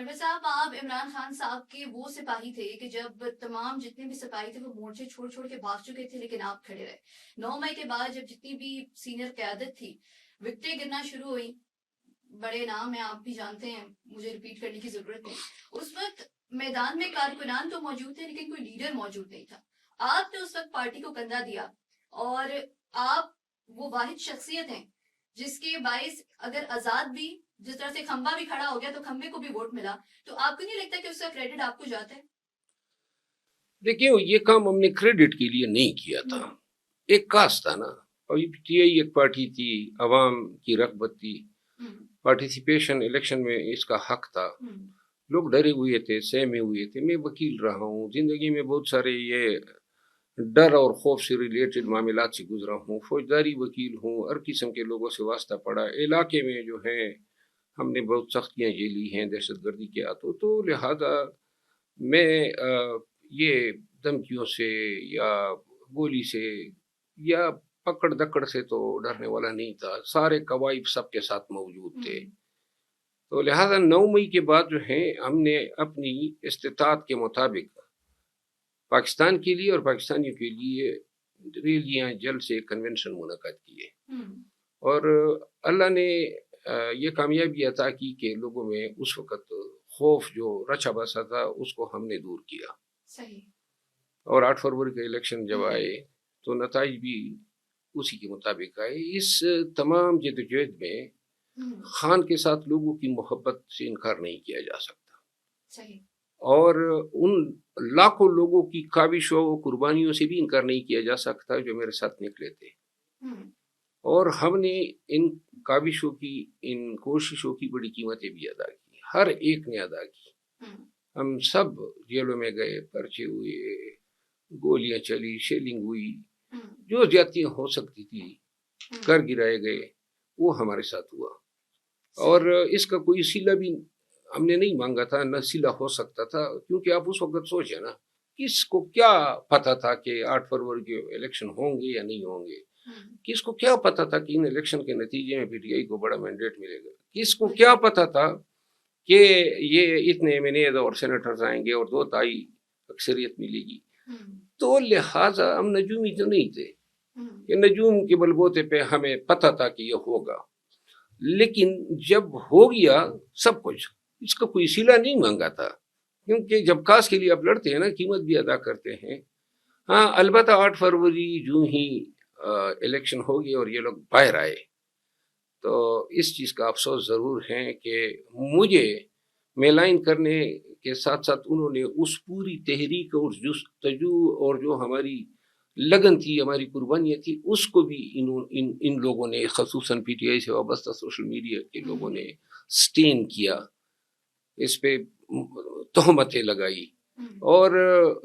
मरवा साहब, आप इमरान खान साहब के वो सिपाही थे कि जब तमाम जितने भी सिपाही थे वो मोर्चे छोड़ छोड़ के भाग चुके थे, लेकिन आप खड़े रहे। 9 मई के बाद जब जितनी भी सीनियर क्यादत थी, विकटें गिरना शुरू हुई, बड़े नाम हैं, आप भी जानते हैं, मुझे रिपीट करने की जरूरत नहीं। उस वक्त मैदान में कारकुनान तो मौजूद थे, लेकिन कोई लीडर मौजूद नहीं था। आपने उस वक्त पार्टी को कंधा दिया, और आप वो वाहिद शख्सियत हैं जिसके बाइस अगर आजाद भी, जिस तरह से खंबा भी खड़ा हो गया तो खंबे को भी वोट मिला, तो आपको नहीं लगता कि उसका क्रेडिट आपको जाता है? देखिए, ये काम हमने क्रेडिट के लिए नहीं किया था। एक कास्ट था ना, और पीटीआई एक पार्टी थी, अवाम की रग़बत थी, पार्टिसिपेशन इलेक्शन में इसका हक था। लोग डरे हुए थे, सहमे हुए थे। मैं वकील रहा हूँ, जिंदगी में बहुत सारे ये डर और खौफ से रिलेटेड मामलात से गुजरा हूँ, फौजदारी वकील हूँ, हर किस्म के लोगों से वास्ता पड़ा। इलाके में जो है हमने बहुत सख्तियाँ झेली हैं दहशत गर्दी के हाथों, तो लिहाजा मैं ये धमकियों से या गोली से या पकड़ दकड़ से तो डरने वाला नहीं था। सारे कवायद सबके साथ मौजूद थे। तो लिहाजा 9 मई के बाद जो है हमने अपनी इस्तिताअत के मुताबिक पाकिस्तान के लिए और पाकिस्तानियों के लिए रैलियाँ जल्द से कन्वेंशन मुनक़द किए, और अल्लाह ने ये कामयाबी अता की कि लोगों में उस वक़्त खौफ जो रचा बसा था उसको हमने दूर किया। सही। और 8 फरवरी के इलेक्शन जब आए तो नताइज भी उसी के मुताबिक आए। इस तमाम जद्दोजहद में खान के साथ लोगों की मोहब्बत से इनकार नहीं किया जा सकता। सही। और उन लाखों लोगों की काविशों कुर्बानियों से भी इनकार नहीं किया जा सकता जो मेरे साथ निकले थे। और हमने इन काविशों की, इन कोशिशों की बड़ी कीमतें भी अदा की, हर एक ने अदा की। हम सब जेलों में गए, पर्चे हुए, गोलियां चली, शेलिंग हुई, जो ज्यादतियां हो सकती थी कर गिराए गए, वो हमारे साथ हुआ। और इसका कोई सिला भी हमने नहीं मांगा था, न सिला हो सकता था, क्योंकि आप उस वक्त सोचे ना, किसको क्या पता था कि 8 फरवरी के इलेक्शन होंगे या नहीं होंगे? किसको क्या पता था कि इन इलेक्शन के नतीजे में पीटीआई को बड़ा मैंडेट मिलेगा? किसको क्या पता था कि ये इतने एमएनएज और सेनेटर्स आएंगे और 2 तिहाई अक्सरियत मिलेगी? तो लिहाजा हम नजूमी तो नहीं थे कि नजूम के बलबूते पे हमें पता था कि ये होगा, लेकिन जब हो गया सब कुछ, इसका कोई सिला नहीं मांगा था, क्योंकि जब कास के लिए आप लड़ते हैं ना, कीमत भी अदा करते हैं। हाँ, अलबत्ता 8 फरवरी जो ही इलेक्शन हो गई और ये लोग बाहर आए, तो इस चीज़ का अफसोस ज़रूर है कि मुझे मेलाइन करने के साथ साथ उन्होंने उस पूरी तहरीक और जुस्तजू और जो हमारी लगन थी, हमारी कुर्बानियाँ थी, उसको भी इन लोगों ने, खसूसन पीटीआई से वाबस्ता सोशल मीडिया के लोगों ने स्टेन किया, इस पे तोहमतें लगाई और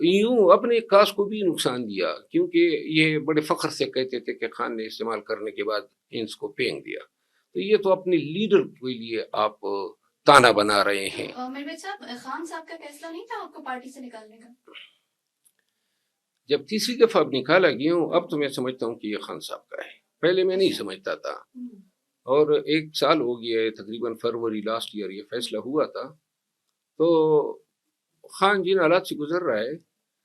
यूं अपने कास को भी नुकसान दिया, क्योंकि ये बड़े फख्र से कहते थे कि खान ने इस्तेमाल करने के बाद इसको फेंक दिया। तो ये तो अपने लीडर के लिए आप ताना बना रहे हैं। मेहमेद साहब, खान साहब का फैसला नहीं था आपको पार्टी से निकालने का? जब तीसरी दफा अब निकाला गया हूँ, अब तो मैं समझता हूँ कि ये खान साहब का है। पहले मैं नहीं समझता था, और 1 साल हो गया है, तकरीबन फरवरी लास्ट ईयर ये फैसला हुआ था। तो खान जिन हालात से गुजर रहा है,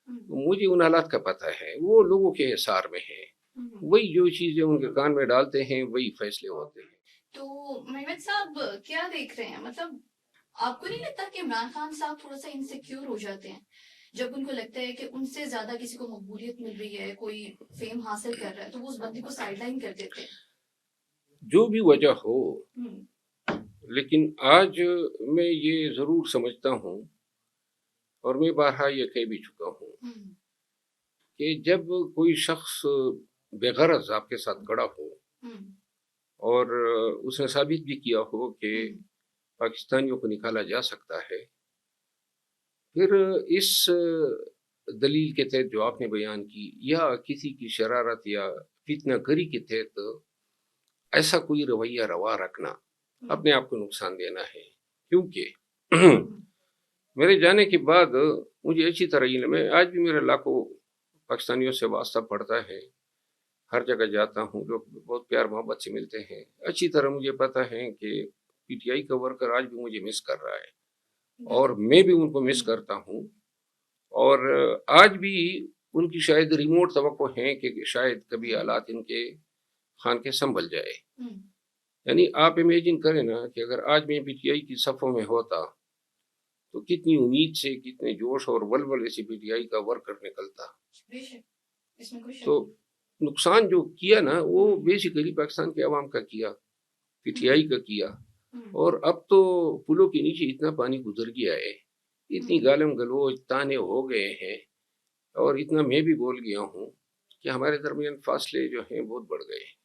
मुझे उन हालात का पता है, वो लोगों के हिसार में है, वही जो चीजें उनके कान में डालते हैं वही फैसले होते हैं। तो मेहमेद साहब क्या देख रहे हैं, मतलब आपको नहीं लगता कि इमरान खान साहब थोड़ा सा इनसिक्योर हो जाते हैं जब उनको लगता है कि उनसे ज्यादा किसी को मकबूलियत मिल रही है, कोई फेम हासिल कर रहा है, तो वो उस बंदे को साइडलाइन कर देते हैं? जो भी वजह हो, लेकिन आज मैं ये जरूर समझता हूँ, और मैं बारहा ये कह भी चुका हूँ कि जब कोई शख्स बेगरज आपके साथ खड़ा हो और उसने साबित भी किया हो कि पाकिस्तानियों को निकाला जा सकता है, फिर इस दलील के तहत जो आपने बयान की, या किसी की शरारत या फितनागरी के तहत ऐसा कोई रवैया रवा रखना अपने आप को नुकसान देना है। क्योंकि मेरे जाने के बाद मुझे अच्छी तरह इल्म है, आज भी मेरे लाखों पाकिस्तानियों से वास्ता पड़ता है, हर जगह जाता हूँ, लोग बहुत प्यार मोहब्बत से मिलते हैं। अच्छी तरह मुझे पता है कि पीटीआई का वर्कर आज भी मुझे मिस कर रहा है, اور میں بھی ان کو مس کرتا ہوں. اور آج بھی ان کی شاید ریموٹ توقع ہیں کہ شاید کبھی حالات ان کے خان کے سنبھل جائے. یعنی آپ امیجن کریں نا کہ اگر آج میں پی ٹی آئی کی صفوں میں ہوتا تو کتنی امید سے، کتنے جوش اور ولولے سے پی ٹی آئی کا ورکر نکلتا. تو نقصان جو کیا نا وہ بیسیکلی پاکستان کے عوام کا کیا، پی ٹی آئی کا کیا. اور اب تو پلوں کے نیچے اتنا پانی گزر گیا ہے، اتنی گالم گلوچ تانے ہو گئے ہیں، اور اتنا میں بھی بول گیا ہوں کہ ہمارے درمیان فاصلے جو ہیں بہت بڑھ گئے ہیں.